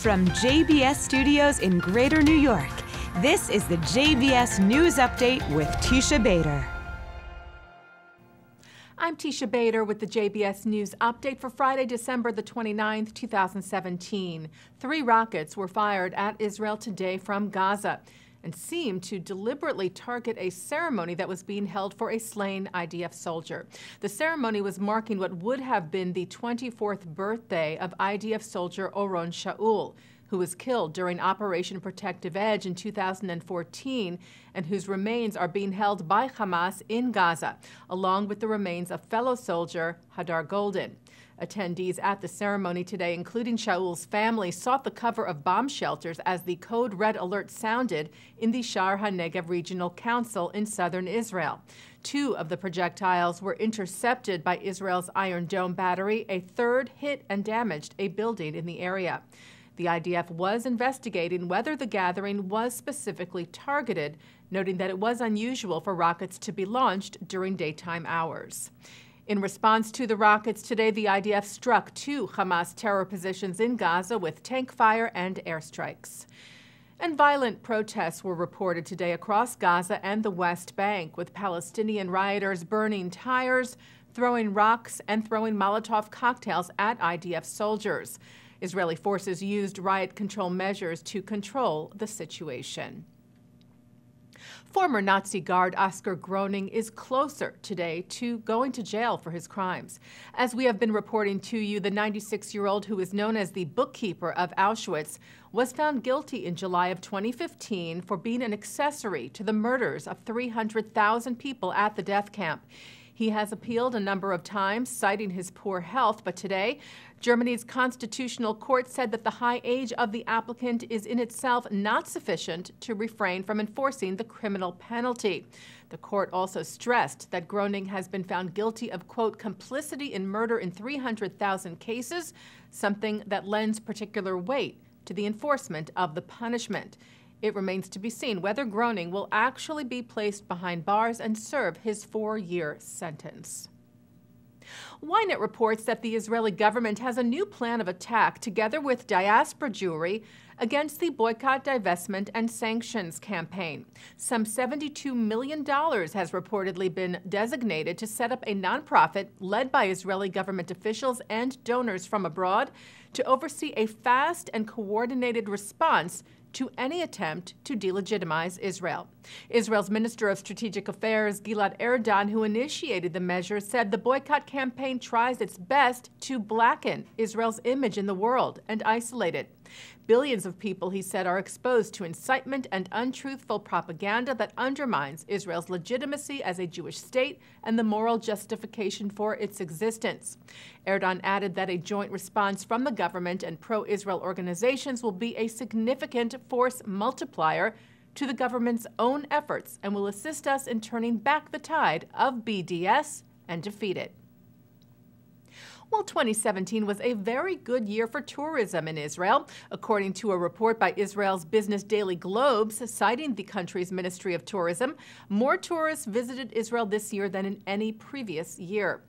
From JBS Studios in Greater New York, this is the JBS News Update with Teisha Bader. I'm Teisha Bader with the JBS News Update for Friday, December the 29th, 2017. 3 rockets were fired at Israel today from Gaza and seemed to deliberately target a ceremony that was being held for a slain IDF soldier. The ceremony was marking what would have been the 24th birthday of IDF soldier Oron Shaul, who was killed during Operation Protective Edge in 2014 and whose remains are being held by Hamas in Gaza, along with the remains of fellow soldier Hadar Golden. Attendees at the ceremony today, including Shaul's family, sought the cover of bomb shelters as the code red alert sounded in the Sha'ar HaNegev Regional Council in southern Israel. 2 of the projectiles were intercepted by Israel's Iron Dome battery. A third hit and damaged a building in the area. The IDF was investigating whether the gathering was specifically targeted, noting that it was unusual for rockets to be launched during daytime hours. In response to the rockets today, the IDF struck 2 Hamas terror positions in Gaza with tank fire and airstrikes. And violent protests were reported today across Gaza and the West Bank, with Palestinian rioters burning tires, throwing rocks, and throwing Molotov cocktails at IDF soldiers. Israeli forces used riot control measures to control the situation. Former Nazi guard Oskar Groening is closer today to going to jail for his crimes. As we have been reporting to you, the 96-year-old, who is known as the bookkeeper of Auschwitz, was found guilty in July of 2015 for being an accessory to the murders of 300,000 people at the death camp. He has appealed a number of times, citing his poor health, but today, Germany's constitutional court said that the high age of the applicant is in itself not sufficient to refrain from enforcing the criminal penalty. The court also stressed that Groening has been found guilty of, quote, complicity in murder in 300,000 cases, something that lends particular weight to the enforcement of the punishment. It remains to be seen whether Groening will actually be placed behind bars and serve his 4-year sentence. Ynet reports that the Israeli government has a new plan of attack, together with diaspora Jewry, against the boycott, divestment, and sanctions campaign. Some $72 million has reportedly been designated to set up a nonprofit led by Israeli government officials and donors from abroad to oversee a fast and coordinated response to any attempt to delegitimize Israel. Israel's Minister of Strategic Affairs, Gilad Erdan, who initiated the measure, said the boycott campaign tries its best to blacken Israel's image in the world and isolate it. Billions of people, he said, are exposed to incitement and untruthful propaganda that undermines Israel's legitimacy as a Jewish state and the moral justification for its existence. Erdogan added that a joint response from the government and pro-Israel organizations will be a significant force multiplier to the government's own efforts and will assist us in turning back the tide of BDS and defeat it. Well, 2017 was a very good year for tourism in Israel, according to a report by Israel's Business Daily Globes, citing the country's Ministry of Tourism. More tourists visited Israel this year than in any previous year.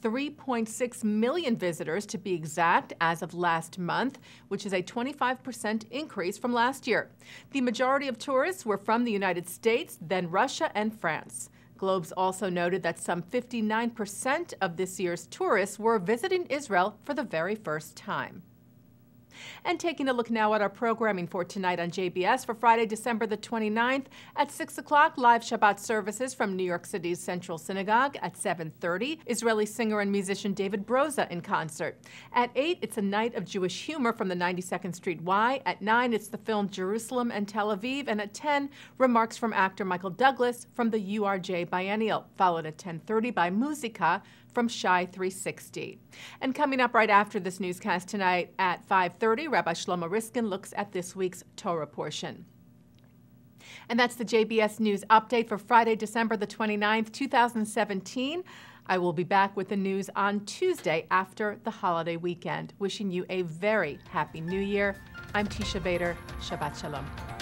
3.6 million visitors, to be exact, as of last month, which is a 25% increase from last year. The majority of tourists were from the United States, then Russia and France. Globes also noted that some 59% of this year's tourists were visiting Israel for the very first time. And taking a look now at our programming for tonight on JBS for Friday, December the 29th. At 6 o'clock, live Shabbat services from New York City's Central Synagogue. At 7:30, Israeli singer and musician David Broza in concert. At 8, it's a night of Jewish humor from the 92nd Street Y. At 9, it's the film Jerusalem and Tel Aviv. And at 10, remarks from actor Michael Douglas from the URJ Biennial, followed at 10:30 by Musica from Shy 360. And coming up right after this newscast tonight at 5:30, Rabbi Shlomo Riskin looks at this week's Torah portion. And that's the JBS News Update for Friday, December the 29th, 2017. I will be back with the news on Tuesday after the holiday weekend. Wishing you a very happy New Year. I'm Teisha Bader. Shabbat Shalom.